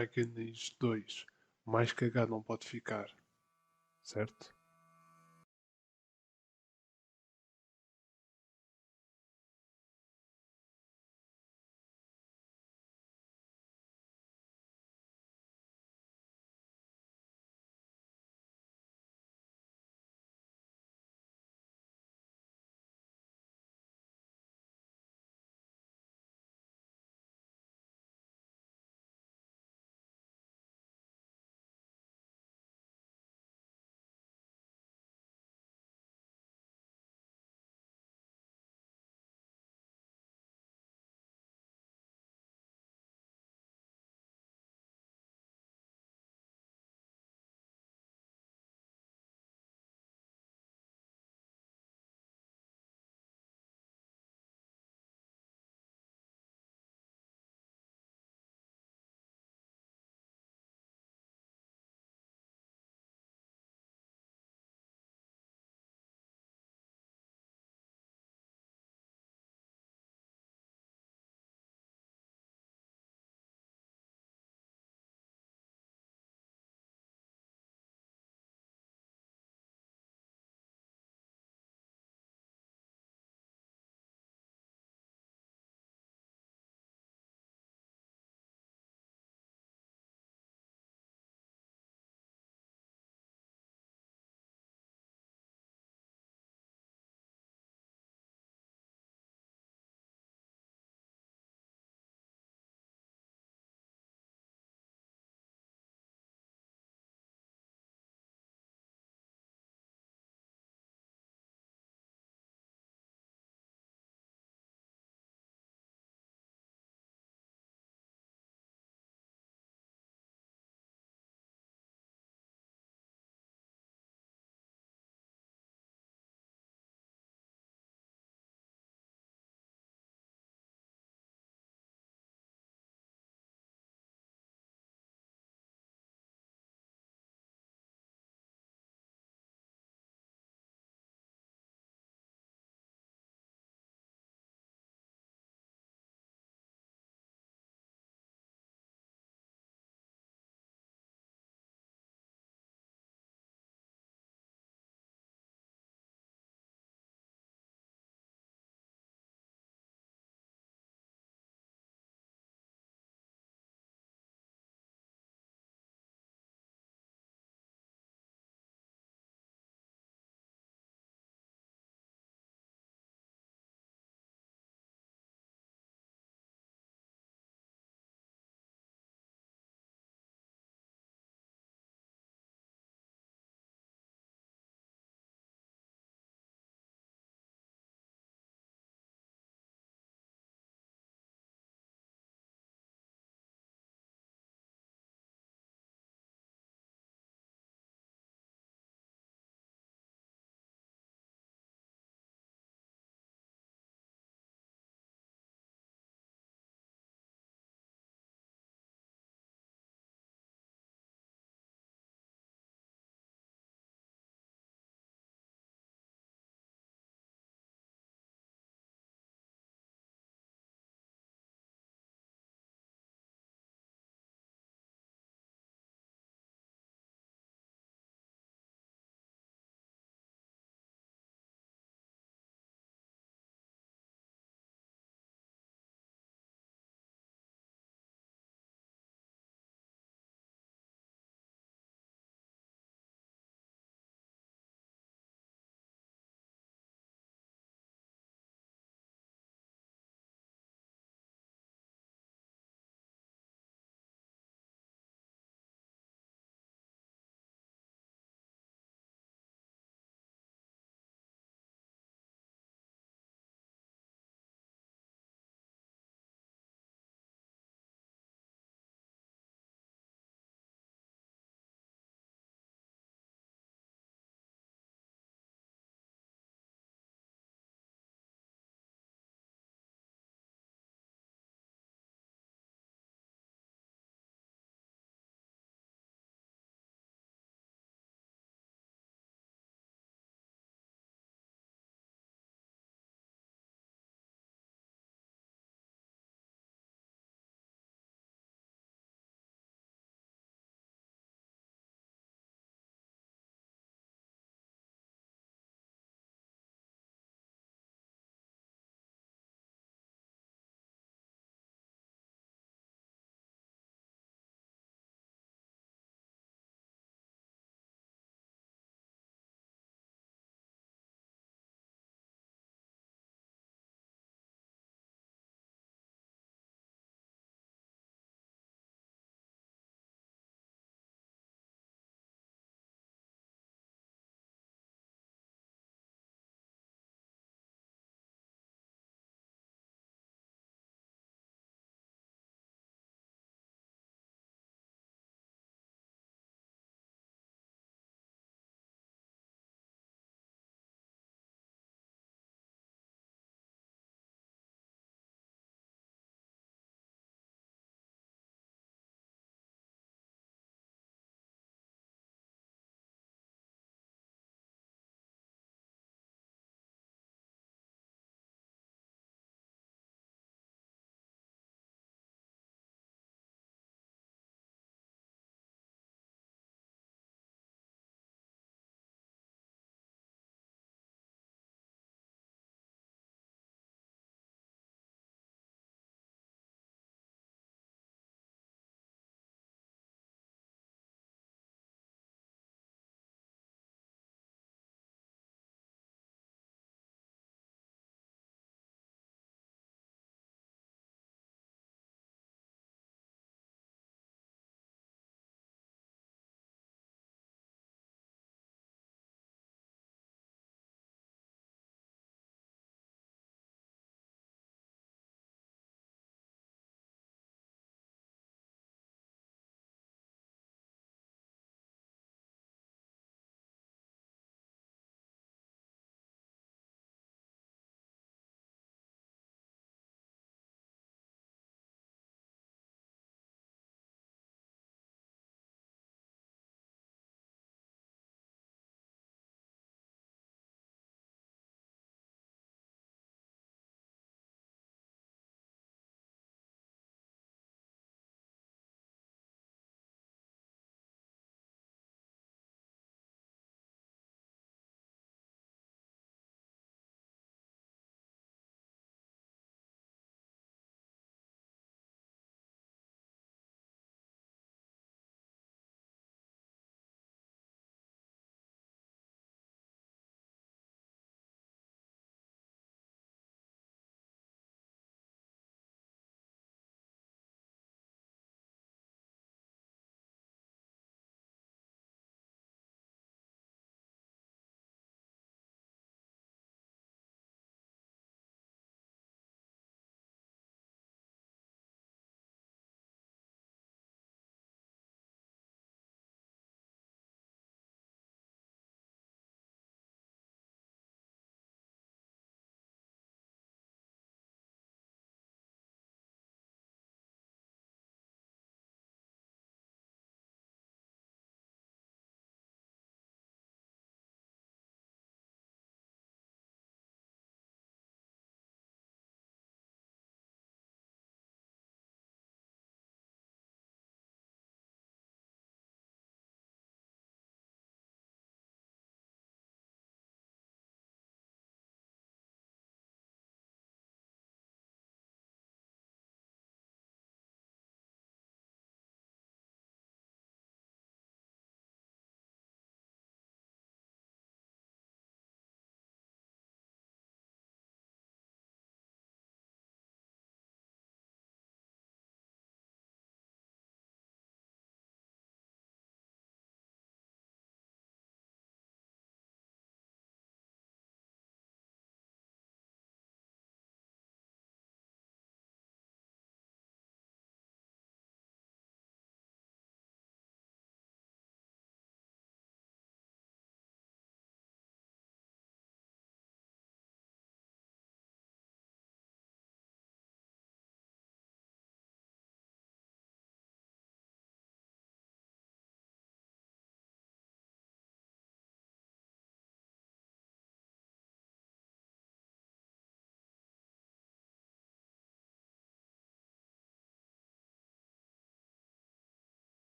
Dragons 2. Mais cagado não pode ficar. Certo?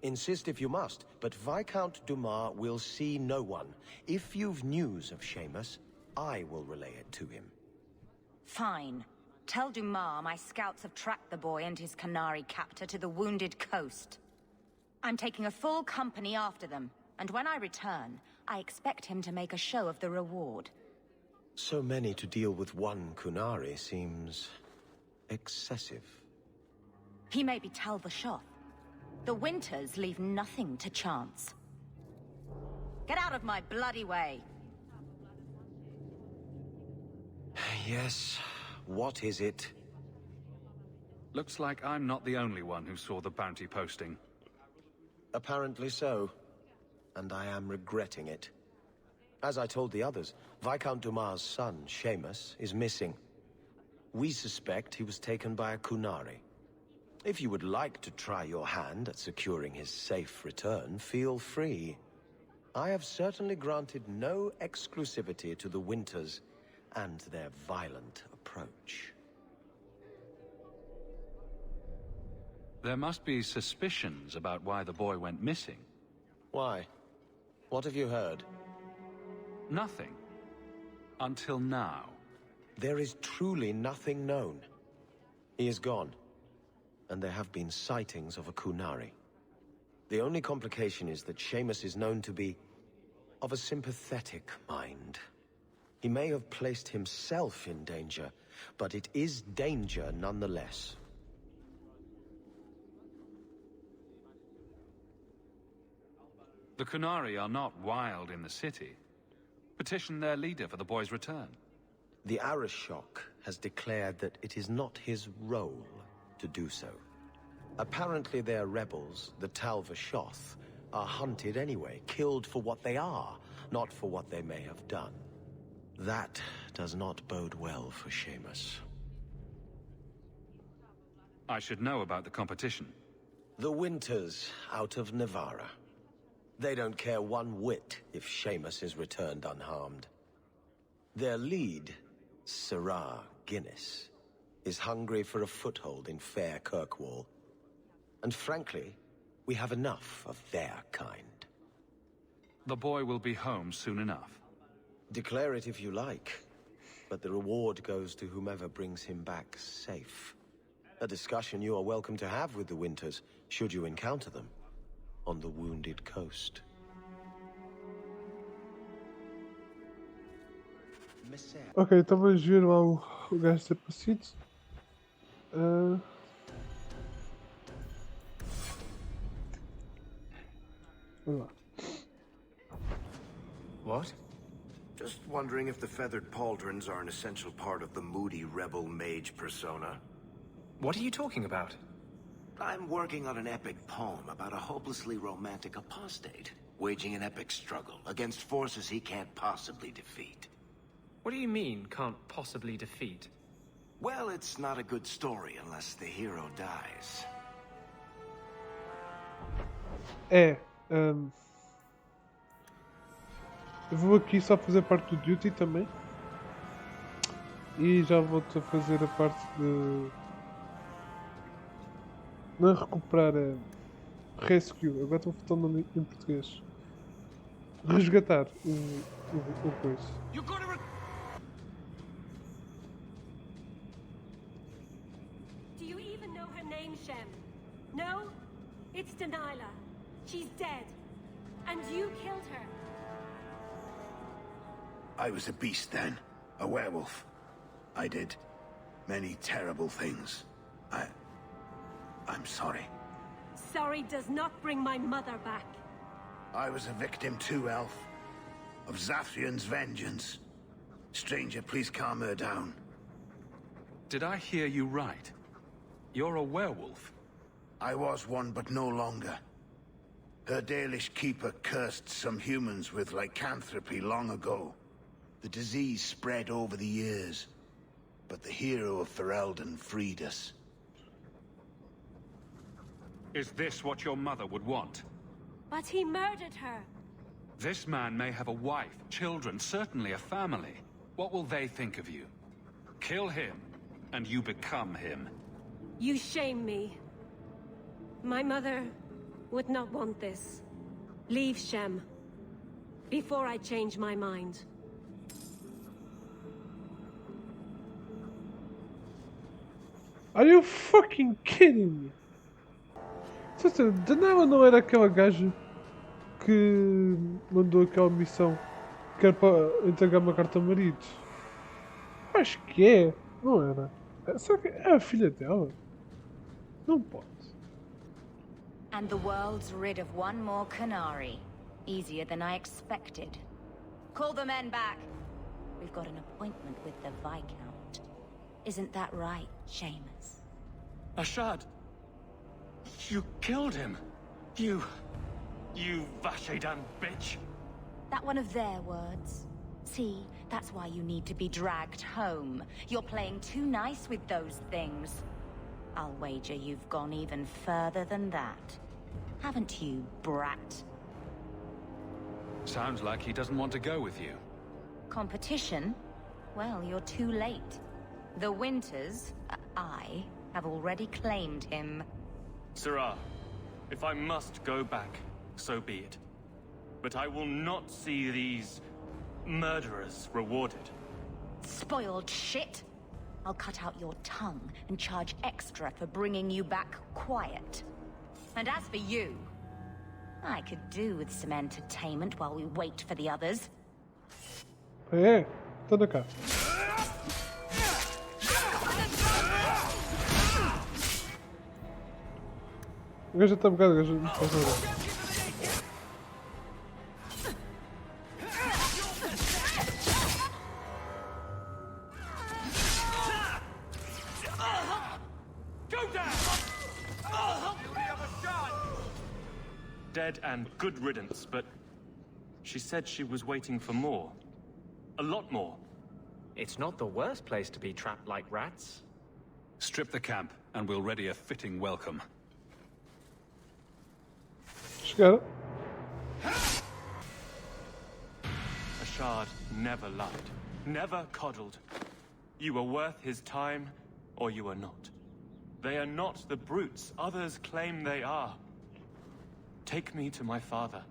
Insist if you must, but Viscount Dumas will see no one. If you've news of Seamus, I will relay it to him. Fine. Tell Dumas my scouts have tracked the boy and his Canary captor to the Wounded Coast. I'm taking a full company after them, and when I return, I expect him to make a show of the reward. So many to deal with one Kunari seems excessive. He may be Tal-Vashoth. The Winters leave nothing to chance. Get out of my bloody way! Yes, what is it? Looks like I'm not the only one who saw the bounty posting. Apparently so, and I am regretting it. As I told the others, Viscount Dumas' son, Seamus, is missing. We suspect he was taken by a Kunari. If you would like to try your hand at securing his safe return, feel free. I have certainly granted no exclusivity to the Winters and their violent approach. There must be suspicions about why the boy went missing. Why? What have you heard? Nothing. Until now. There is truly nothing known. He is gone, and there have been sightings of a Kunari. The only complication is that Seamus is known to be of a sympathetic mind. He may have placed himself in danger, but it is danger nonetheless. The Kunari are not wild in the city. Petition their leader for the boy's return. The Arishok has declared that it is not his role to do so. Apparently their rebels, the Tal-Vashoth, are hunted anyway, killed for what they are, not for what they may have done. That does not bode well for Seamus. I should know about the competition. The Winters out of Navarra. They don't care one whit if Seamus is returned unharmed. Their lead, Sirrah Guinness, is hungry for a foothold in fair Kirkwall. And frankly, we have enough of their kind. The boy will be home soon enough. Declare it if you like, but the reward goes to whomever brings him back safe. A discussion you are welcome to have with the Winters, should you encounter them, on the Wounded Coast. Ok, então vamos ver lá o gajo ser passito. Vamos lá. What? Just wondering if the feathered pauldrons are an essential part of the moody rebel mage persona. What are you talking about? I'm working on an epic poem about a hopelessly romantic apostate, waging an epic struggle against forces he can't possibly defeat. What do you mean, can't possibly defeat? Well, it's not a good story unless the hero dies. Eu vou aqui só fazer parte do duty também. E já volto a fazer a parte de... Não recuperar a... Rescue. Agora estou faltando o nome em português. Resgatar o coisa. Do you even know her name, Shem? No? It's Delilah. She's dead. And you killed her. I was a beast then. A werewolf. I did many terrible things. I'm sorry. Sorry does not bring my mother back. I was a victim too, Elf. Of Zafrian's vengeance. Stranger, please calm her down. Did I hear you right? You're a werewolf? I was one, but no longer. Her Dalish keeper cursed some humans with lycanthropy long ago. The disease spread over the years, but the hero of Ferelden freed us. Is this what your mother would want? But he murdered her. This man may have a wife, children, certainly a family. What will they think of you? Kill him, and you become him. You shame me. My mother would not want this. Leave Shem. Before I change my mind. Are you fucking kidding me? Daniela não era aquela gaja que mandou aquela missão que era para entregar uma carta ao marido? Acho que é, não era? Será que é a filha dela? Não pode. And the world's rid of one more Canary. Easier than I expected. Call the men back. We've got an appointment with the Viscount. Isn't that right, Seamus? Ashad! You killed him! You Vashedan bitch! That one of their words. See, that's why you need to be dragged home. You're playing too nice with those things. I'll wager you've gone even further than that. Haven't you, brat? Sounds like he doesn't want to go with you. Competition? Well, you're too late. The Winters, I, have already claimed him. Sirrah, if I must go back, so be it. But I will not see these murderers rewarded. Spoiled shit! I'll cut out your tongue and charge extra for bringing you back quiet. And as for you, I could do with some entertainment while we wait for the others. É, anda cá. O gajo está bocado, o gajo não faz nada. Dead and good riddance, but she said she was waiting for more. A lot more. It's not the worst place to be trapped like rats. Strip the camp, and we'll ready a fitting welcome. Chegaram. Ashad never lied, never coddled. You were worth his time, or you are not. They are not the brutes others claim they are. Take me to my father,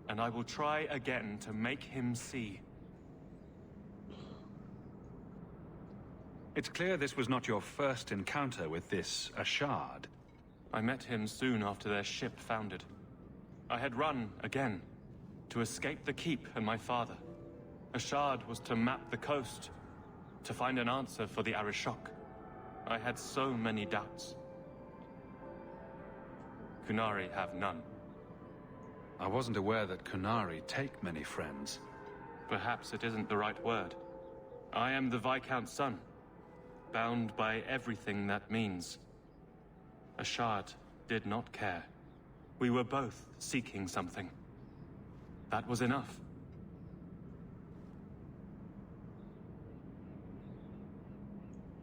and I will try again to make him see. It's clear this was not your first encounter with this Ashad. I met him soon after their ship foundered. I had run again, to escape the keep and my father. Ashad was to map the coast, to find an answer for the Arishok. I had so many doubts. Kunari have none. I wasn't aware that Kunari take many friends. Perhaps it isn't the right word. I am the Viscount's son, bound by everything that means. Ashad did not care. We were both seeking something. That was enough.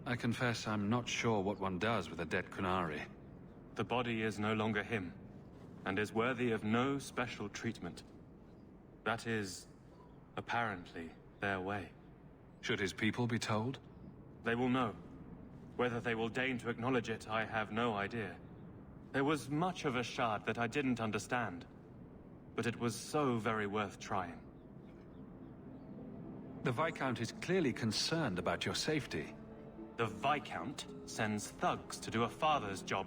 I confess I'm not sure what one does with a dead Kunari. The body is no longer him, and is worthy of no special treatment. That is, apparently, their way. Should his people be told? They will know. Whether they will deign to acknowledge it, I have no idea. There was much of Ashad that I didn't understand, but it was so very worth trying. The Viscount is clearly concerned about your safety. The Viscount sends thugs to do a father's job.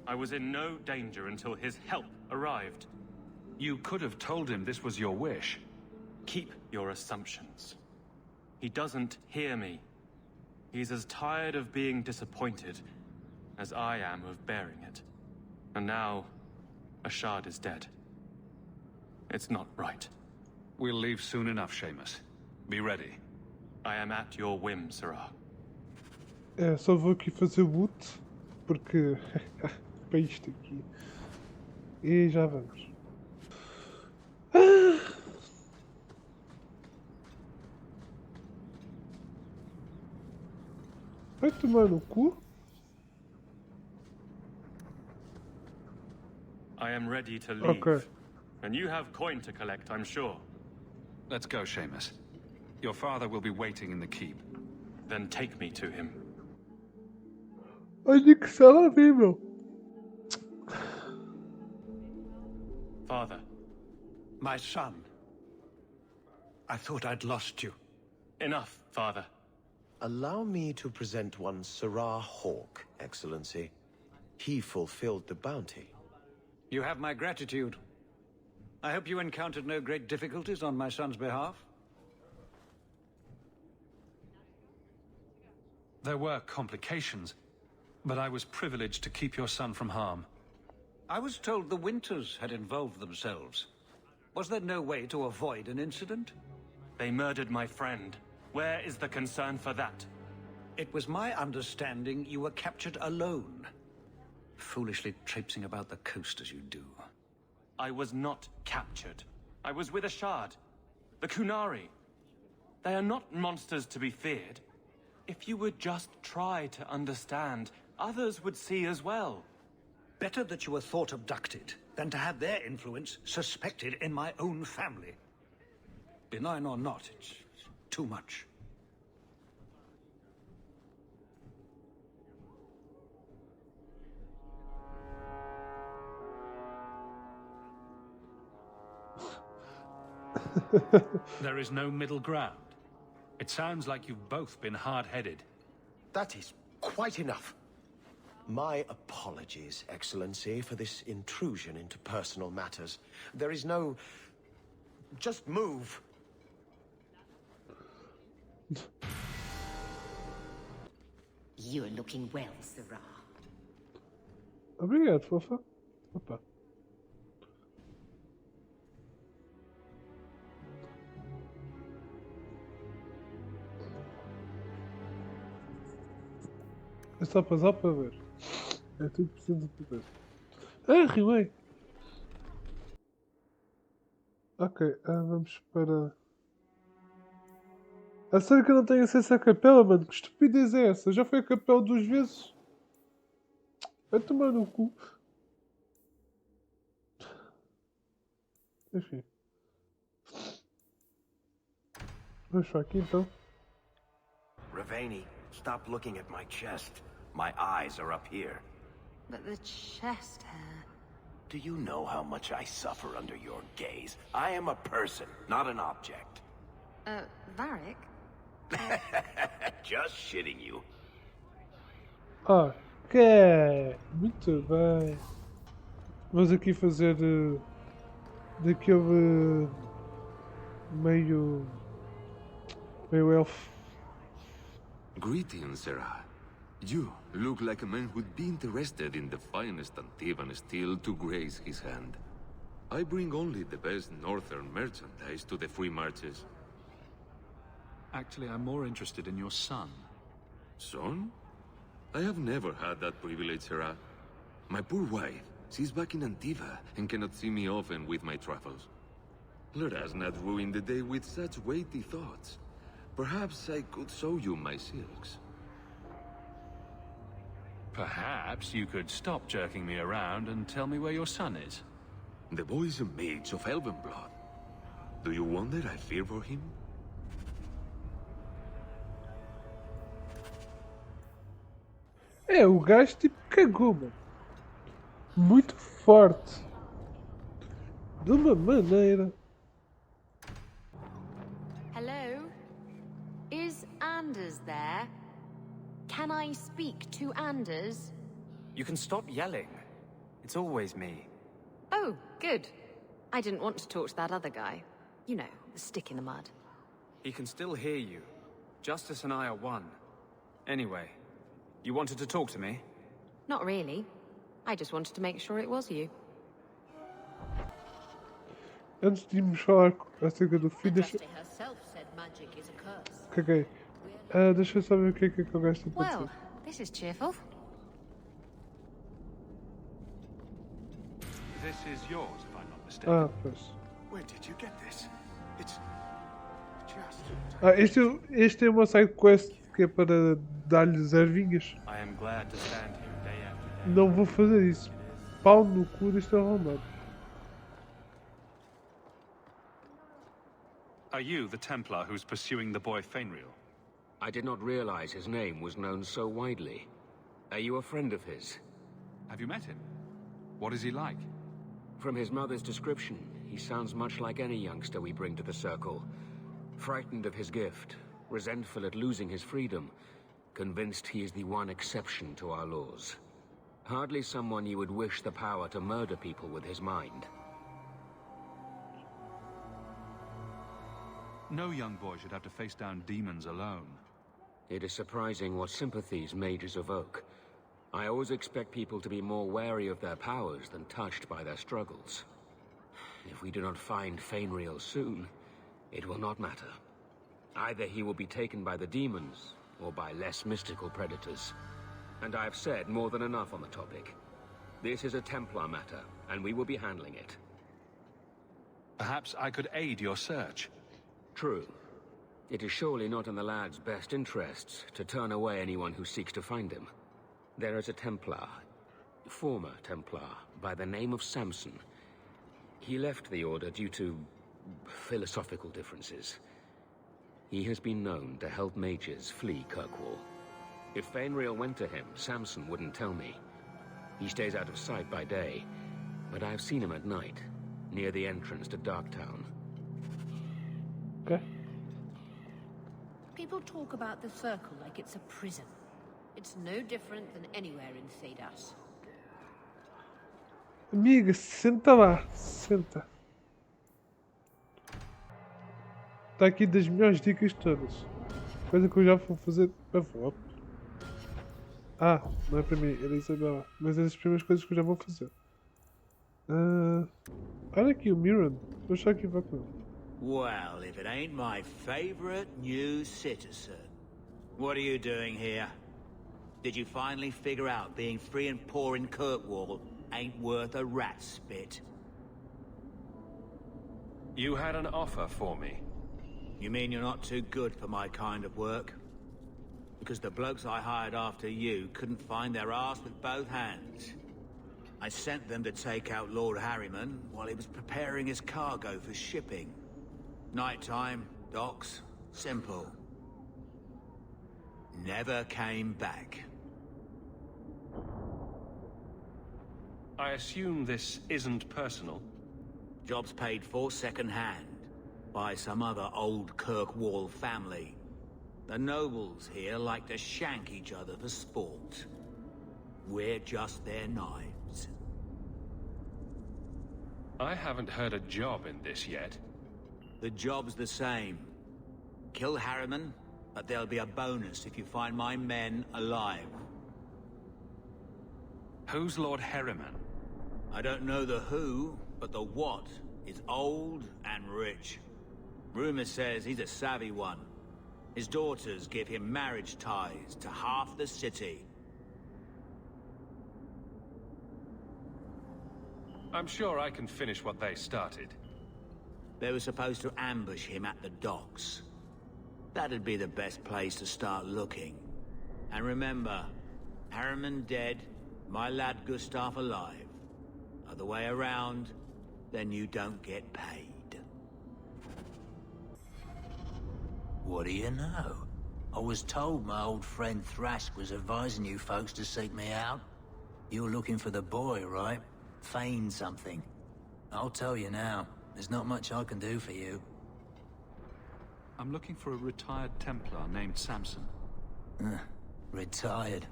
I was in no danger until his help arrived. You could have told him this was your wish. Keep your assumptions. He doesn't hear me. He's as tired of being disappointed as I am of bearing it. And now, Ashad is dead. It's not right. We'll leave soon enough, Seamus. Be ready. I am at your whim, Sirrah. É, só vou aqui fazer boot, porque para isto aqui. E já vamos. Vai tomar no cu? I am ready to leave. Okay. And you have coin to collect, I'm sure. Let's go, Seamus. Your father will be waiting in the keep. Then take me to him. Olha que sala, meu. Father. My son. I thought I'd lost you. Enough, Father. Allow me to present one Sirrah Hawk, Excellency. He fulfilled the bounty. You have my gratitude. I hope you encountered no great difficulties on my son's behalf. There were complications, but I was privileged to keep your son from harm. I was told the Winters had involved themselves. Was there no way to avoid an incident? They murdered my friend. Where is the concern for that? It was my understanding you were captured alone. Foolishly traipsing about the coast as you do. I was not captured. I was with a shard. The Kunari. They are not monsters to be feared. If you would just try to understand, others would see as well. Better that you were thought abducted than to have their influence suspected in my own family. Benign or not, it's too much. There is no middle ground. It sounds like you've both been hard-headed. That is quite enough. My apologies, Excellency, for this intrusion into personal matters. There is no... Just move. You're looking well, Sirrah. Obrigado, fofa. Opa. É só passar para ver. É tudo preciso de ver. Ah, rimei! Ok, vamos para... A sério que eu não tenho acesso à capela, mano? Que estupidez é essa? Já fui à capela 2 vezes. Vai tomar no cu. Enfim. Vamos para aqui então. Ravani, stop looking at my chest. My eyes are up here. But the chest hair... Do you know how much I suffer under your gaze? I am a person, not an object. Varric? Just shitting you. Ok. Muito bem. Vamos aqui fazer daquele meio elfo. Greetings, Sarah. You look like a man who'd be interested in the finest Antivan steel to grace his hand. I bring only the best northern merchandise to the free marches. Actually, I'm more interested in your son. Son? I have never had that privilege, Sarah. My poor wife, she's back in Antiva and cannot see me often with my travels. Let us not ruin the day with such weighty thoughts. Perhaps I could show you my silks. Perhaps you could stop jerking me around and tell me where your son is. The boy is a mage of elven blood. Do you wonder I fear for him? É, o gajo tipo cagou, mano. Muito forte. De uma maneira. Hello? Is Anders there? Can I speak to Anders? You can stop yelling. It's always me. Oh, good. I didn't want to talk to that other guy. You know, the stick in the mud. He can still hear you. Justice and I are one. Anyway, you wanted to talk to me? Not really. I just wanted to make sure it was you. Antes de irmos falar acerca do fim, deixa... Caguei. Deixa eu só ver o que é que o gajo tem para Well, dizer. this is cheerful. This is yours, if I'm not mistaken. Pois. Where did you get this? It's just... Este é uma side quest que é para dar-lhes ervinhas. I am glad to stand here day after day. Não vou fazer isso. Pau no cu deste arrombado. Are you the Templar who's pursuing the boy Fenrir? I did not realize his name was known so widely. Are you a friend of his? Have you met him? What is he like? From his mother's description, he sounds much like any youngster we bring to the Circle. Frightened of his gift, resentful at losing his freedom, convinced he is the one exception to our laws. Hardly someone you would wish the power to murder people with his mind. No young boy should have to face down demons alone. It is surprising what sympathies mages evoke. I always expect people to be more wary of their powers than touched by their struggles. If we do not find Fainriel soon, it will not matter. Either he will be taken by the demons, or by less mystical predators. And I have said more than enough on the topic. This is a Templar matter, and we will be handling it. Perhaps I could aid your search. True. It is surely not in the lad's best interests to turn away anyone who seeks to find him. There is a Templar, former Templar, by the name of Samson. He left the Order due to philosophical differences. He has been known to help mages flee Kirkwall. If Fainriel went to him, Samson wouldn't tell me. He stays out of sight by day, but I've seen him at night, near the entrance to Darktown. Okay. People talk about the Circle like it's a prison. It's no different than anywhere in Thedas. Amiga, senta lá, senta. Está aqui das melhores dicas todas. Coisa que eu já vou fazer para vou. Ah, não é para mim, era Isabela. Mas é as primeiras coisas que eu já vou fazer. Olha aqui o Miran. Vou achar aqui para com ele. Well, if it ain't my favorite new citizen. What are you doing here? Did you finally figure out being free and poor in Kirkwall ain't worth a rat's spit? You had an offer for me. You mean you're not too good for my kind of work? Because the blokes I hired after you couldn't find their arse with both hands. I sent them to take out Lord Harriman while he was preparing his cargo for shipping. Nighttime, docks, simple. Never came back. I assume this isn't personal? Job's paid for second-hand by some other old Kirkwall family. The nobles here like to shank each other for sport. We're just their knives. I haven't heard a job in this yet. The job's the same. Kill Harriman, but there'll be a bonus if you find my men alive. Who's Lord Harriman? I don't know the who, but the what is old and rich. Rumor says he's a savvy one. His daughters give him marriage ties to half the city. I'm sure I can finish what they started. They were supposed to ambush him at the docks. That'd be the best place to start looking. And remember, Harriman dead, my lad Gustav alive. Other way around, then you don't get paid. What do you know? I was told my old friend Thrask was advising you folks to seek me out. You're looking for the boy, right? Feign something. I'll tell you now, there's not much I can do for you. I'm looking for a retired Templar named Samson. Retired.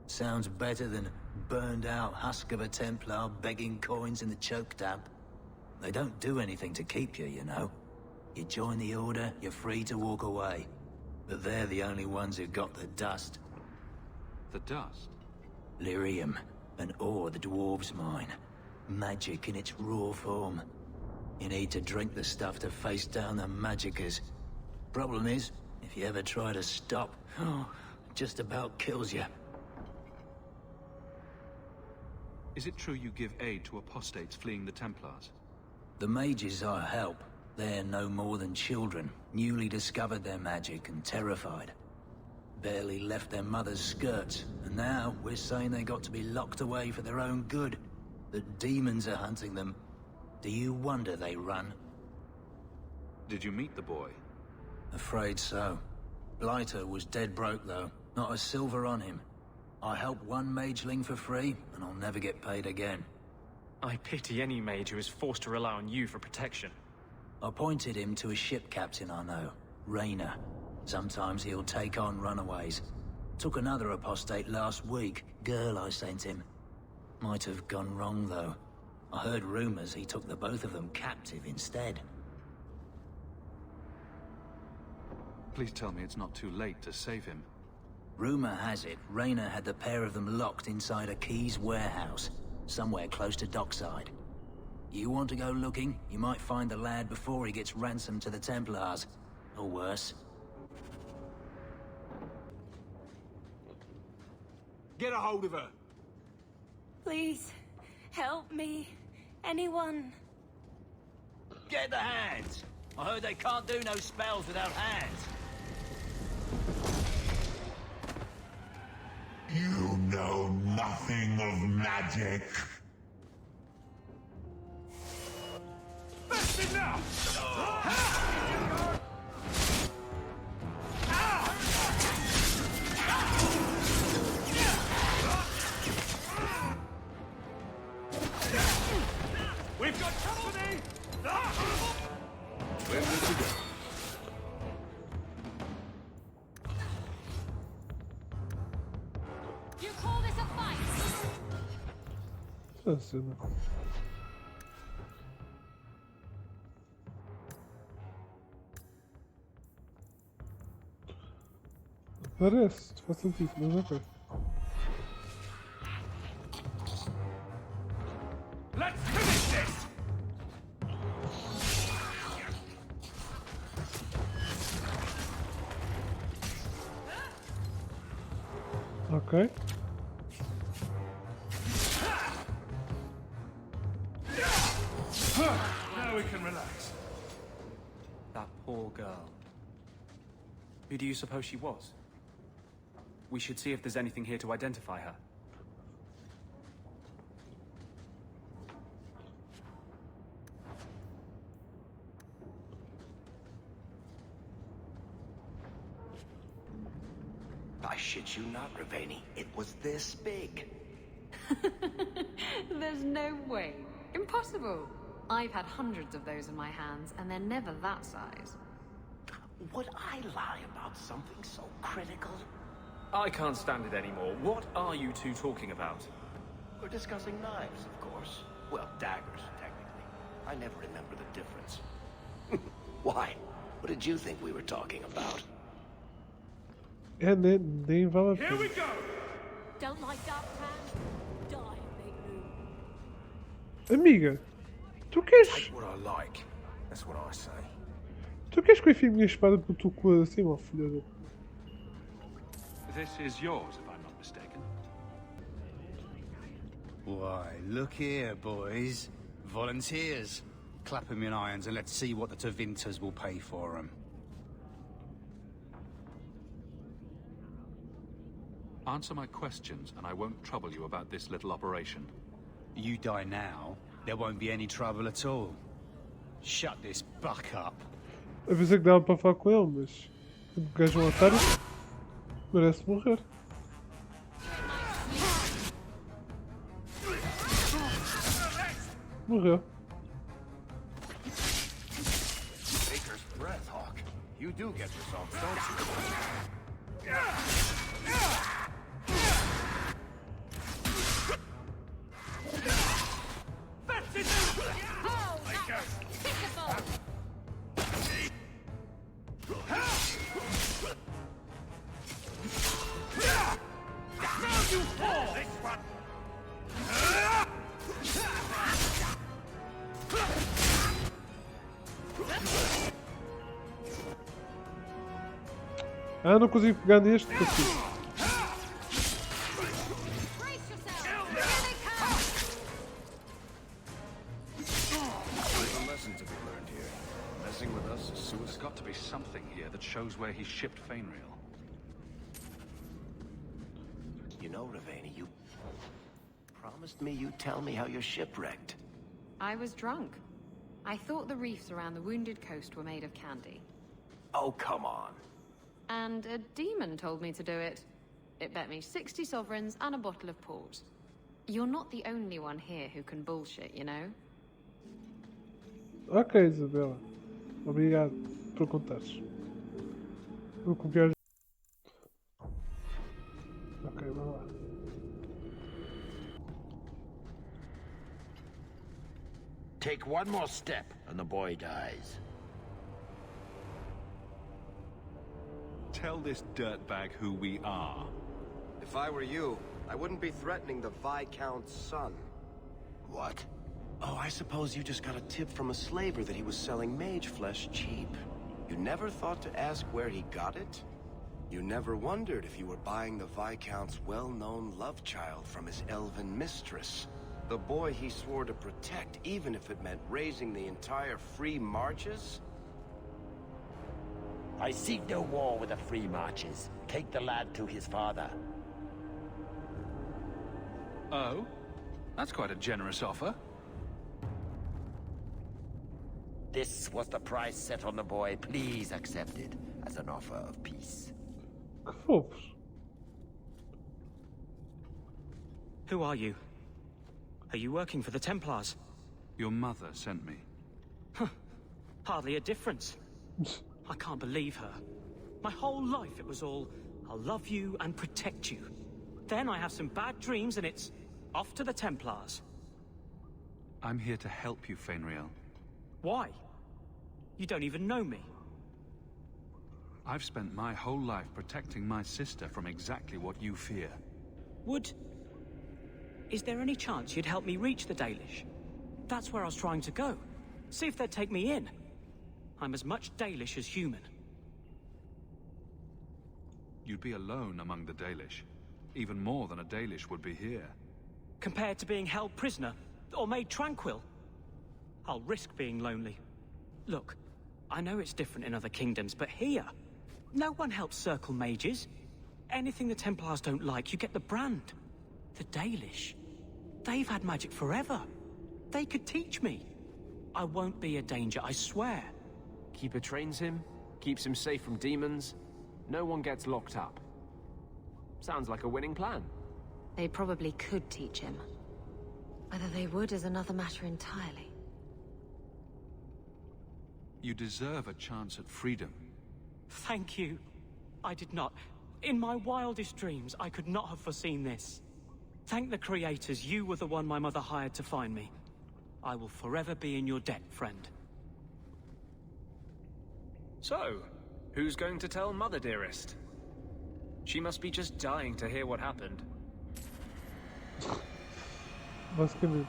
Sounds better than burned-out husk of a Templar begging coins in the choke damp. They don't do anything to keep you, you know. You join the Order, you're free to walk away. But they're the only ones who got the dust. The dust? Lyrium, an ore the dwarves mine. Magic in its raw form. You need to drink the stuff to face down the magicers. Problem is, if you ever try to stop, it just about kills you. Is it true you give aid to apostates fleeing the Templars? The mages I help, they're no more than children, newly discovered their magic and terrified. Barely left their mother's skirts, and now we're saying they got to be locked away for their own good. The demons are hunting them. Do you wonder they run? Did you meet the boy? Afraid so. Blighter was dead broke though, not a silver on him. I helped one mageling for free, and I'll never get paid again. I pity any mage who is forced to rely on you for protection. I pointed him to a ship captain I know, Rayner. Sometimes he'll take on runaways. Took another apostate last week, girl I sent him. Might have gone wrong, though. I heard rumors he took the both of them captive instead. Please tell me it's not too late to save him. Rumor has it, Rayner had the pair of them locked inside a Keys warehouse, somewhere close to dockside. You want to go looking, you might find the lad before he gets ransomed to the Templars. Or worse. Get a hold of her! Please, help me. Anyone. Get the hands! I heard they can't do no spells without hands. You know nothing of magic. That's it now! We've got company! Ready to go. You call this a fight? Essa cena. Parece, faz sentido, mas ok. Let's finish this! Ok. Now we can relax. That poor girl. Who do you suppose she was? We should see if there's anything here to identify her. I shit you not, Ravani. It was this big. There's no way. Impossible. I've had hundreds of those in my hands, and they're never that size. Would I lie about something so critical? I can't stand it anymore. What are you two talking about? We're discussing knives, of course. Well, daggers, technically. I never remember the difference. Why? What did you think we were talking about? É, nem vale a Here pena. we go! Don't like dark plans? Die and make room. Amiga, tu queres. Take what I like. That's what I say. Tu queres que eu enfie a minha espada pelo teu cu assim, ó filha da. This is yours, if I'm not mistaken. Why, look here, boys. Volunteers. Clap 'em in irons and let's see what the Tevinters will pay for 'em. Answer my questions, and I won't trouble you about this little operation. You die now, there won't be any trouble at all. Shut this buck up. Eu pensei que dava para falar com ele, mas. O gajo é um otário. Merece morrer. Morreu. Baker's breath, Hawk. You do get results, don't you? That's it! Oh, that's pitiful! Now you fall! This one! Ah, não consigo pegar neste, consigo. Brace yourself! Here they come! There's a lesson to be learned here. Messing with us is There's suicide. got to be something here that shows where he shipped Fainreal. You know, Ravani, you promised me you'd tell me how your ship wrecked. I was drunk. I thought the reefs around the Wounded Coast were made of candy. Oh, come on. And a demon told me to do it. It bet me 60 sovereigns and a bottle of port. You're not the only one here who can bullshit, you know? Ok, Isabela. Obrigado por contares. Vou copiar. Ok, vamos lá. Take one more step and the boy dies. Tell this dirtbag who we are. If I were you, I wouldn't be threatening the Viscount's son. What? Oh, I suppose you just got a tip from a slaver that he was selling mage flesh cheap. You never thought to ask where he got it? You never wondered if you were buying the Viscount's well-known love child from his elven mistress. The boy he swore to protect, even if it meant raising the entire Free Marches? I seek no war with the Free Marches. Take the lad to his father. Oh? That's quite a generous offer. This was the price set on the boy. Please accept it as an offer of peace. Que fofos. Who are you? Are you working for the Templars? Your mother sent me. Hardly a difference. I can't believe her. My whole life it was all, I'll love you and protect you. Then I have some bad dreams and it's off to the Templars. I'm here to help you, Fainriel. Why? You don't even know me. I've spent my whole life protecting my sister from exactly what you fear. Is there any chance you'd help me reach the Dalish? That's where I was trying to go. See if they'd take me in. I'm as much Dalish as human. You'd be alone among the Dalish. Even more than a Dalish would be here. Compared to being held prisoner, or made tranquil, I'll risk being lonely. Look, I know it's different in other kingdoms, but here, no one helps circle mages. Anything the Templars don't like, you get the brand. The Dalish, they've had magic forever. They could teach me. I won't be a danger, I swear. Keeper trains him, keeps him safe from demons. No one gets locked up. Sounds like a winning plan. They probably could teach him. Whether they would is another matter entirely. You deserve a chance at freedom. Thank you. I did not. In my wildest dreams, I could not have foreseen this. Thank the creators, you were the one my mother hired to find me. I will forever be in your debt, friend. So, who's going to tell Mother, dearest? She must be just dying to hear what happened. Basicamente.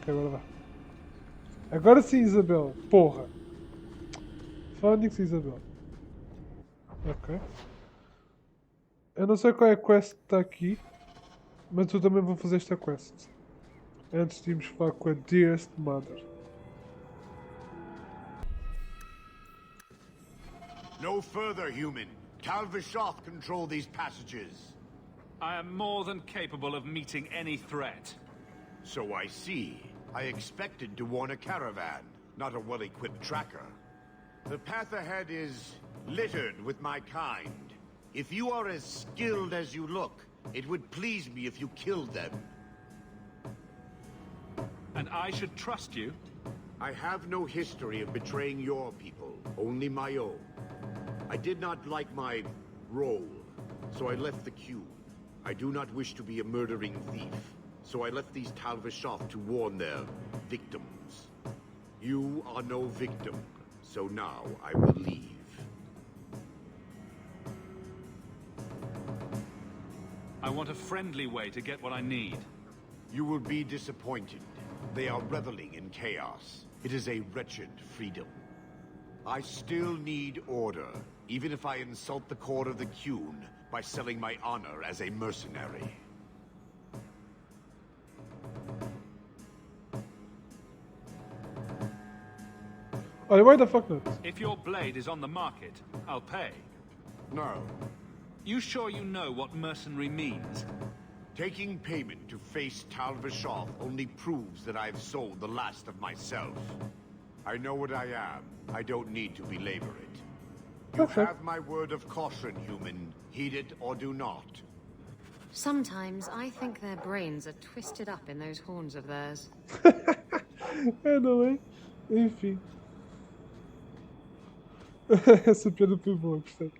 Ok, agora vá. Agora sim, Isabel. Porra. Fónix e Isabel. Ok. Eu não sei qual é a quest que está aqui. Mas eu também vou fazer esta quest. Antes de irmos falar com a Dearest Mother. No further, human. Talvishoth control these passages. I am more than capable of meeting any threat. So I see. I expected to warn a caravan, not a well-equipped tracker. The path ahead is littered with my kind. If you are as skilled as you look, it would please me if you killed them. And I should trust you? I have no history of betraying your people, only my own. I did not like my role, so I left the queue. I do not wish to be a murdering thief, so I left these Talvishoth to warn their victims. You are no victim, so now I will leave. I want a friendly way to get what I need. You will be disappointed. They are reveling in chaos. It is a wretched freedom. I still need order, even if I insult the core of the Qun by selling my honor as a mercenary. Olha, why the fuck not? If your blade is on the market, I'll pay. No. You sure you know what mercenary means? Taking payment to face Talvishoth only proves that I've sold the last of myself. I know what I am. I don't need to belabor it. You have my word of caution, human. Heed it or do not. Sometimes I think their brains are twisted up in those horns of theirs. É, não é? Enfim. Essa piada foi boa, gostei.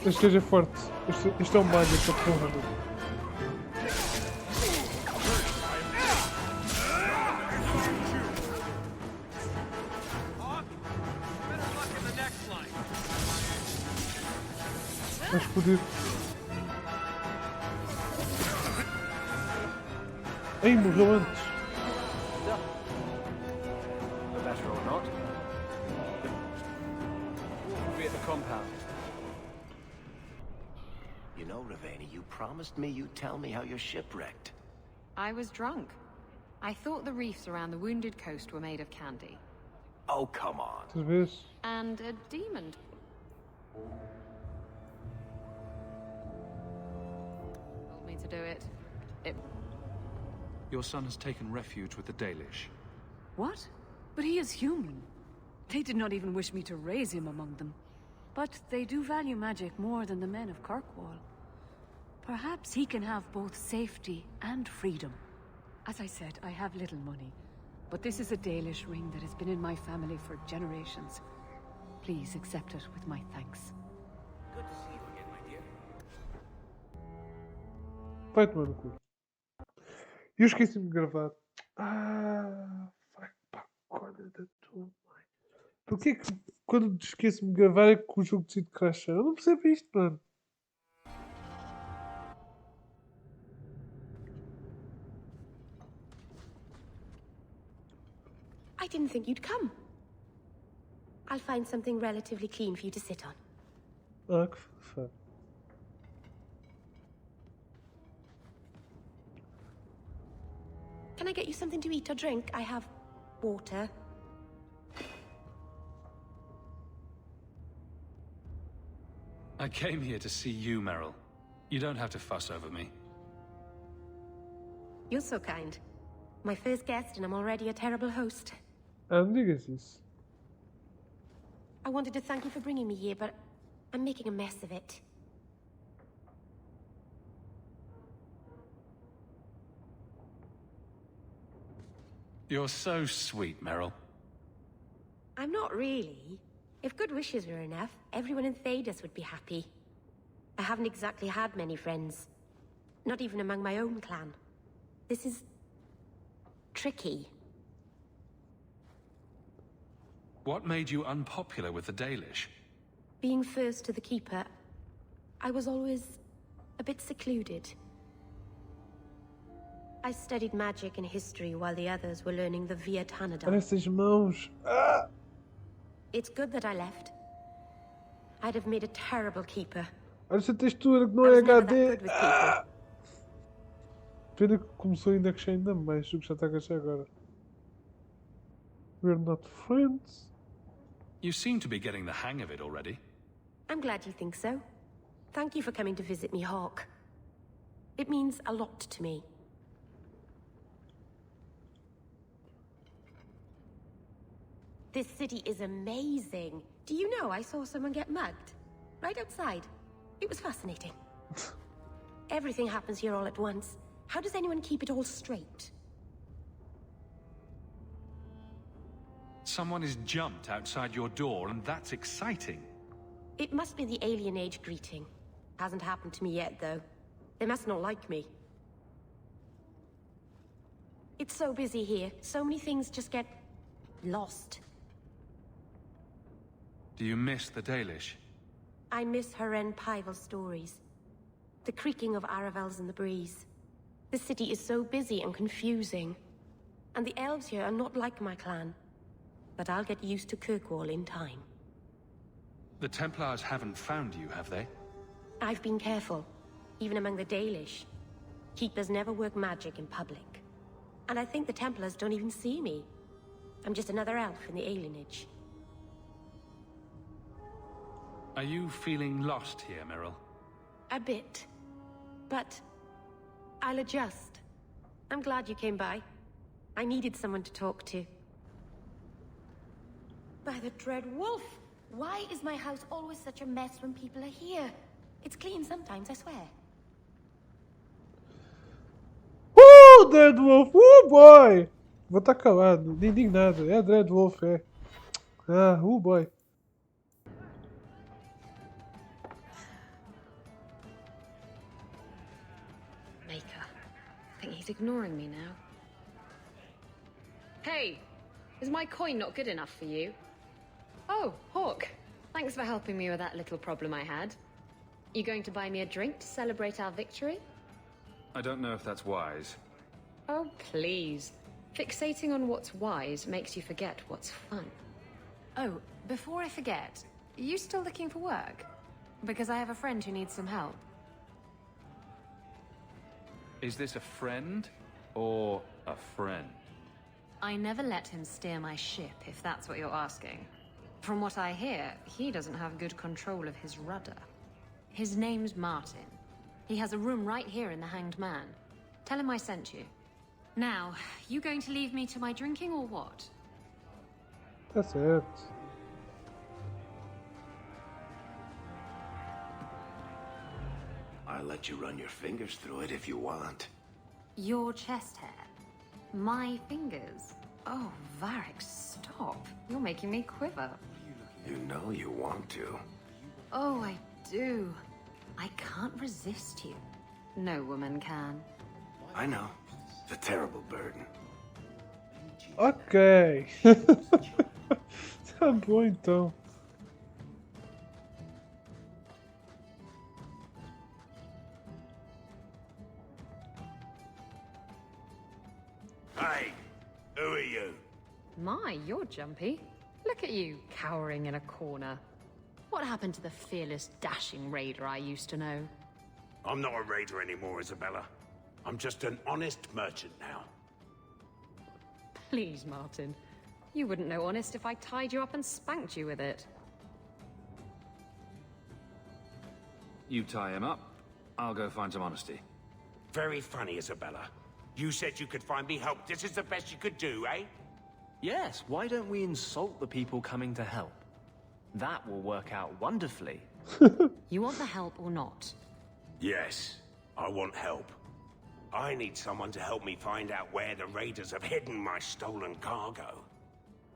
Este gajo é forte. Este é um malho, esta porra. Vai explodir. Ei, morreu antes. The better or not. We'll be at the compound. You know, Ravena, you promised me you'd tell me how you're shipwrecked. I was drunk. I thought the reefs around the wounded coast were made of candy. Oh, come on. And a demon. Told me to do it. Your son has taken refuge with the Dalish. What? But he is human. They did not even wish me to raise him among them. But they do value magic more than the men of Kirkwall. Perhaps he can have both safety and freedom. As I said, I have little money. But this is a Dalish ring that has been in my family for generations. Please accept it with my thanks. Good to see you again, my dear. Vai tomar no cu. E eu esqueci-me de gravar. Ah, vai para a corda da tua mãe. Porquê que quando esqueço-me de gravar é que o jogo decide crashar? Eu não percebo isto, mano. I didn't think you'd come. I'll find something relatively clean for you to sit on. Ah, que fofa. Can I get you something to eat or drink? I have water. I came here to see you, Meryl. You don't have to fuss over me. You're so kind. My first guest, and I'm already a terrible host. Não digas isso. I wanted to thank you for bringing me here, but I'm making a mess of it. You're so sweet, Meryl. I'm not really. If good wishes were enough, everyone in Thedas would be happy. I haven't exactly had many friends. Not even among my own clan. This is... tricky. What made you unpopular with the Dalish? Being first to the Keeper, I was always a bit secluded. I studied magic and history while the others were learning the Via Tanada. Parece as mãos. Ah! It's good that I left. I'd have made a terrible Keeper. Olha essa textura que não é HD. Ah! Pena que começou ainda a crescer ainda mais. O que já está a crescer agora. We're not friends. You seem to be getting the hang of it already. I'm glad you think so. Thank you for coming to visit me, Hawk. It means a lot to me. This city is amazing. Do you know I saw someone get mugged? Right outside. It was fascinating. Everything happens here all at once. How does anyone keep it all straight? Someone is jumped outside your door, and that's exciting. It must be the alien age greeting. Hasn't happened to me yet, though. They must not like me. It's so busy here. So many things just get lost. Do you miss the Dalish? I miss Haren Pival stories. The creaking of Aravels in the breeze. The city is so busy and confusing. And the elves here are not like my clan. But I'll get used to Kirkwall in time. The Templars haven't found you, have they? I've been careful, even among the Dalish. Keepers never work magic in public. And I think the Templars don't even see me. I'm just another elf in the alienage. Are you feeling lost here, Meryl? A bit. But I'll adjust. I'm glad you came by. I needed someone to talk to. By the dread wolf! Why is my house always such a mess when people are here? It's clean sometimes, I swear. Dread Wolf! Boy! Vou estar calado, nem digo nada. É Dread Wolf, é. Boy. Maker. I think he's ignoring me now. Hey! Is my coin not good enough for you? Oh, Hawk. Thanks for helping me with that little problem I had. You going to buy me a drink to celebrate our victory? I don't know if that's wise. Oh, please. Fixating on what's wise makes you forget what's fun. Oh, before I forget, are you still looking for work? Because I have a friend who needs some help. Is this a friend or a friend? I never let him steer my ship, if that's what you're asking. From what I hear, he doesn't have good control of his rudder. His name's Martin. He has a room right here in the Hanged Man. Tell him I sent you. Now, you going to leave me to my drinking or what? Tá certo. I'll let you run your fingers through it if you want. Your chest hair? My fingers? Oh, Varric, stop. You're making me quiver. You know you want to. Oh, I do. I can't resist you. No woman can. I know. It's a terrible burden. Ok. Tá bom então. Hey, who are you? My, you're jumpy. Look at you, cowering in a corner. What happened to the fearless, dashing raider I used to know? I'm not a raider anymore, Isabella. I'm just an honest merchant now. Please, Martin. You wouldn't know honest if I tied you up and spanked you with it. You tie him up, I'll go find some honesty. Very funny, Isabella. You said you could find me help. This is the best you could do, eh? Yes, why don't we insult the people coming to help? That will work out wonderfully. You want the help or not? Yes, I want help. I need someone to help me find out where the raiders have hidden my stolen cargo.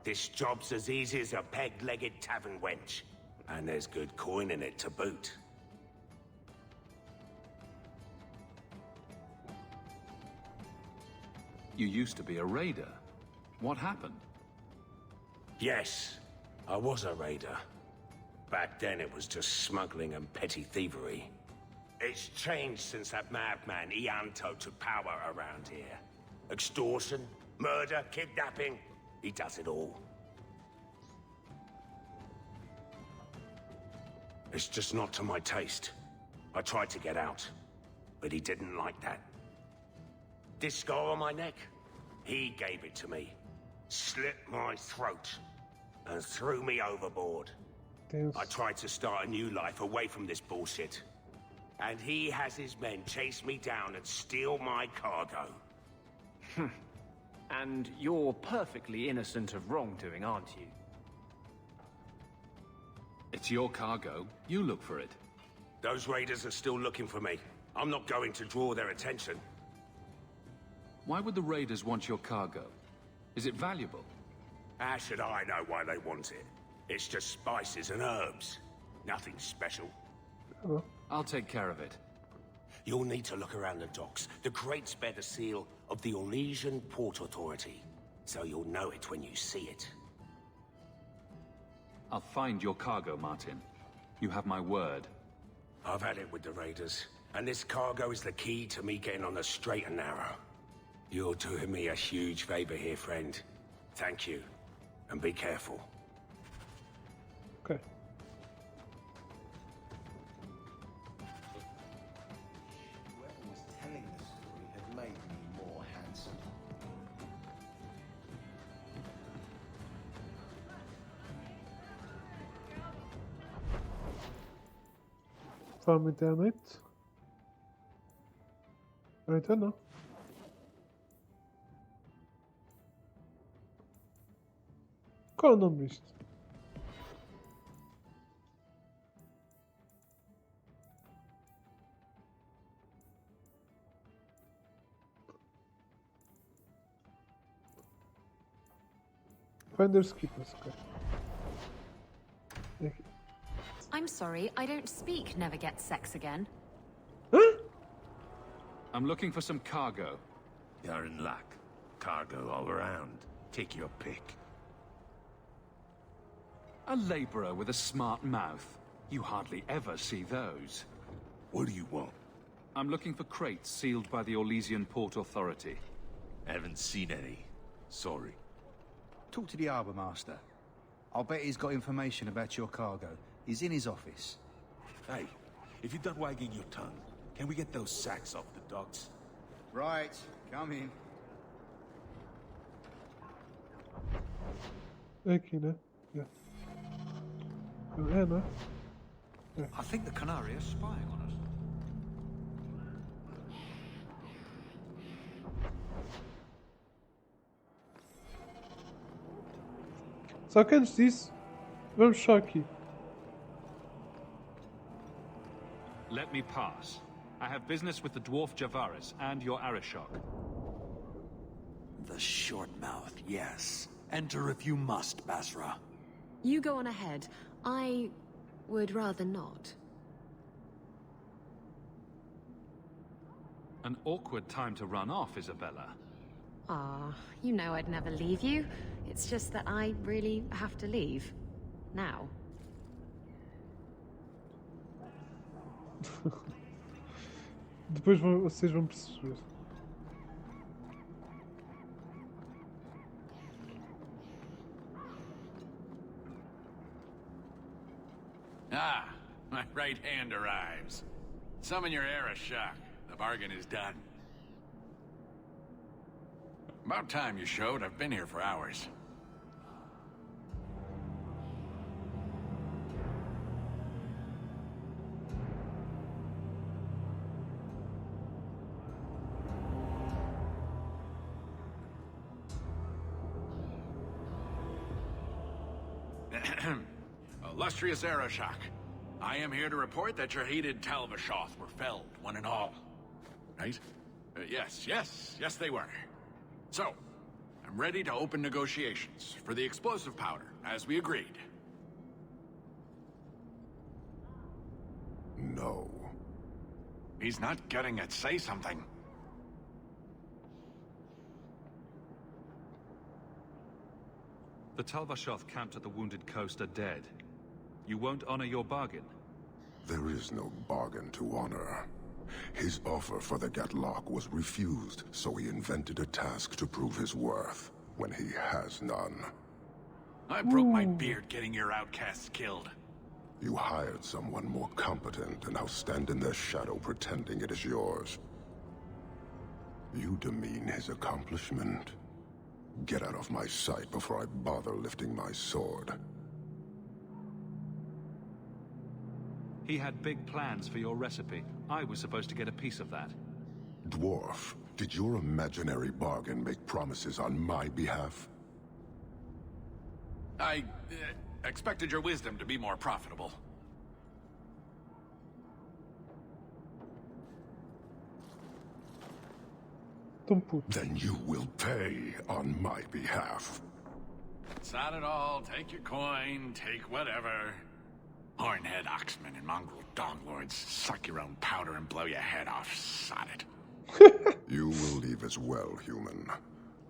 This job's as easy as a peg-legged tavern wench. And there's good coin in it to boot. You used to be a raider. What happened? Yes, I was a raider. Back then it was just smuggling and petty thievery. It's changed since that madman Ianto took power around here. Extortion, murder, kidnapping. He does it all. It's just not to my taste. I tried to get out, but he didn't like that. This scar on my neck, he gave it to me. Slit my throat and threw me overboard. Deus. I tried to start a new life away from this bullshit. And he has his men chase me down and steal my cargo. And you're perfectly innocent of wrongdoing, aren't you? It's your cargo. You look for it. Those raiders are still looking for me. I'm not going to draw their attention. Why would the raiders want your cargo? Is it valuable? How should I know why they want it? It's just spices and herbs. Nothing special. I'll take care of it. You'll need to look around the docks. The crates bear the seal of the Orlesian Port Authority, so you'll know it when you see it. I'll find your cargo, Martin. You have my word. I've had it with the raiders, and this cargo is the key to me getting on the straight and narrow. You're doing me a huge favor here, friend. Thank you, and be careful. Okay. Whoever was telling the story had made me more handsome. Farm internet. Harita não. Qual é o nome disto? Finders Keepers, ok. É aqui. I'm sorry, I don't speak Never Get Sex Again. I'm looking for some cargo. You're in luck. Cargo all around. Take your pick. A laborer with a smart mouth. You hardly ever see those. What do you want? I'm looking for crates sealed by the Orlesian Port Authority. Haven't seen any. Sorry. Talk to the harbour master. I'll bet he's got information about your cargo. He's in his office. Hey, if you're done wagging your tongue, can we get those sacks off the docks? Right, come in. É aqui, né? É. É, né? I think the Canary is spying on us. Só que antes disso, vamos só aqui. Let me pass. I have business with the dwarf Javaris and your Arishok. The short mouth, yes. Enter if you must, Basra. You go on ahead. I would rather not. An awkward time to run off, Isabella. Ah, you know I'd never leave you. It's just that I really have to leave. Now. Depois vocês vão perceber. Ah, my right hand arrives. Summon your Arishok. The bargain is done. About time you showed. I've been here for hours. Illustrious Arishok, I am here to report that your hated Talvashoth were felled, one and all. Right? Yes, they were. So, I'm ready to open negotiations for the explosive powder, as we agreed. No. He's not getting it. Say something. The Talvashoth camped at the Wounded Coast are dead. You won't honor your bargain. There is no bargain to honor. His offer for the Gatlock was refused, so he invented a task to prove his worth, when he has none. I broke my beard getting your outcasts killed. You hired someone more competent, and now stand in their shadow pretending it is yours. You demean his accomplishment. Get out of my sight before I bother lifting my sword. He had big plans for your recipe. I was supposed to get a piece of that. Dwarf, did your imaginary bargain make promises on my behalf? I expected your wisdom to be more profitable. Then you will pay on my behalf. That's not at all. Take your coin, take whatever. Hornhead Oxman and mongrel donglords, suck your own powder and blow your head off, sod it. You will leave as well, human.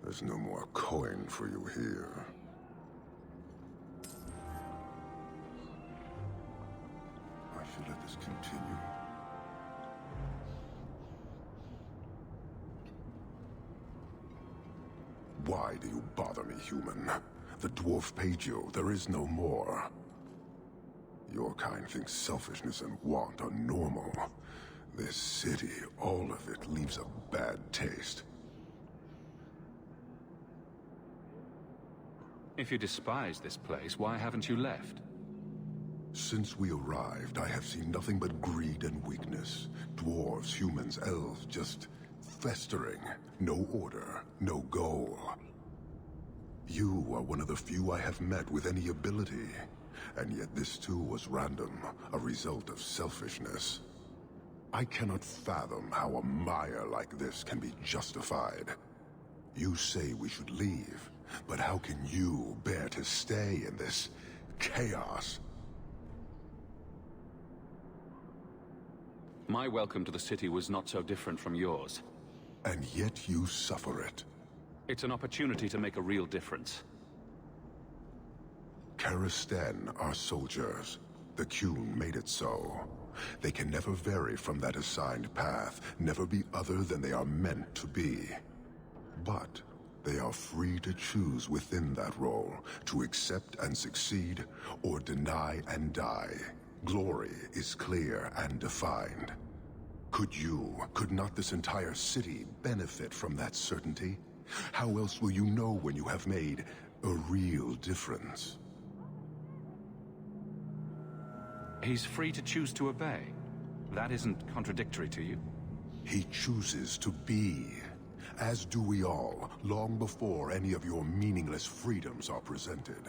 There's no more coin for you here. I should let this continue. Why do you bother me, human? The dwarf paid you. There is no more. Your kind thinks selfishness and want are normal. This city, all of it, leaves a bad taste. If you despise this place, why haven't you left? Since we arrived, I have seen nothing but greed and weakness. Dwarves, humans, elves, just festering. No order, no goal. You are one of the few I have met with any ability. And yet this too was random, a result of selfishness. I cannot fathom how a mire like this can be justified. You say we should leave, but how can you bear to stay in this chaos? My welcome to the city was not so different from yours. And yet you suffer it. It's an opportunity to make a real difference. Karisten are soldiers. The Qun made it so. They can never vary from that assigned path, never be other than they are meant to be. But they are free to choose within that role, to accept and succeed, or deny and die. Glory is clear and defined. Could not this entire city benefit from that certainty? How else will you know when you have made a real difference? He's free to choose to obey. That isn't contradictory to you. He chooses to be, as do we all, long before any of your meaningless freedoms are presented.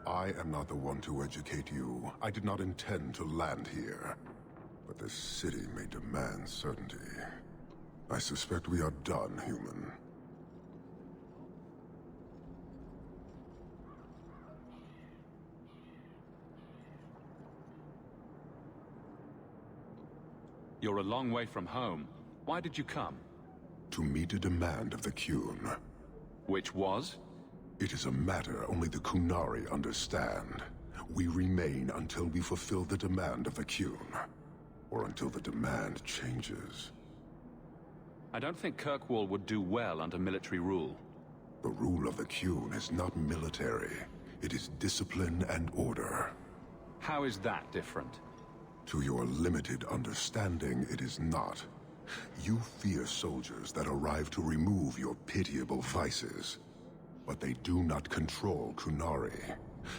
I am not the one to educate you. I did not intend to land here. But this city may demand certainty. I suspect we are done, human. You're a long way from home. Why did you come? To meet a demand of the Qun. Which was? It is a matter only the Qunari understand. We remain until we fulfill the demand of the Qun. Or until the demand changes. I don't think Kirkwall would do well under military rule. The rule of the Qun is not military. It is discipline and order. How is that different? To your limited understanding, it is not. You fear soldiers that arrive to remove your pitiable vices. But they do not control Qunari.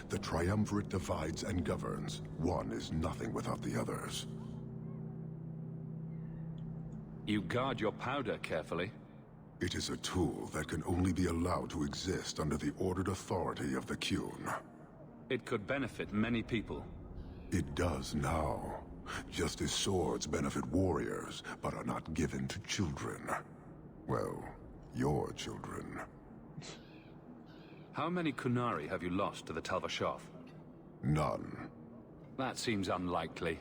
The Triumvirate divides and governs. One is nothing without the others. You guard your powder carefully. It is a tool that can only be allowed to exist under the ordered authority of the Qun. It could benefit many people. It does now. Just as swords benefit warriors, but are not given to children. Well, your children. How many Qunari have you lost to the Talvashoth? None. That seems unlikely.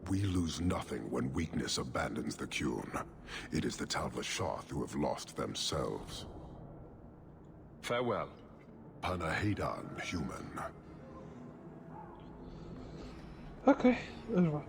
We lose nothing when weakness abandons the Qun. It is the Talvashoth who have lost themselves. Farewell. Panahedan, human. Ok, vamos lá.